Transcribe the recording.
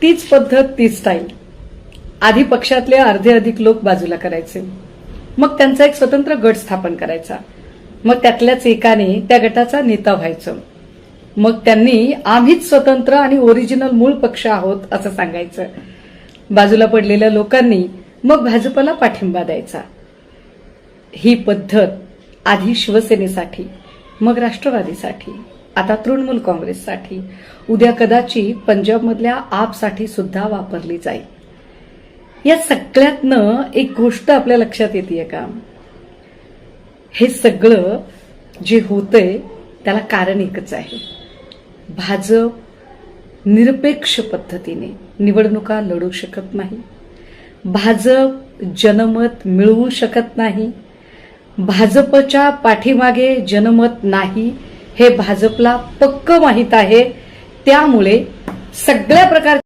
तीच पद्धत, तीच स्टाईल. आधी पक्षातले अर्धे अधिक लोक बाजूला करायचे, मग त्यांचा एक स्वतंत्र गट स्थापन करायचा, मग त्यातल्याच एकाने त्या गटाचा नेता व्हायचं, मग त्यांनी आम्हीच स्वतंत्र आणि ओरिजिनल मूळ पक्ष आहोत असं सांगायचं. बाजूला पडलेल्या लोकांनी मग भाजपला पाठिंबा द्यायचा. ही पद्धत आधी शिवसेनेसाठी, मग राष्ट्रवादीसाठी, आता तृणमूल काँग्रेससाठी, उद्या कदाचित पंजाबमधल्या आपसाठी सुद्धा वापरली जाईल. या सगळ्यातनं एक गोष्ट आपल्या लक्षात येते का? हे सगळं जे होतंय त्याला कारण एकच आहे. भाजप निरपेक्ष पद्धतीने निवडणुका लढू शकत नाही. भाजप जनमत मिळवू शकत नाही. भाजपच्या पाठीमागे जनमत नाही हे भाजपला पक्क माहीत आहे. त्यामुळे सगळ्या प्रकारच्या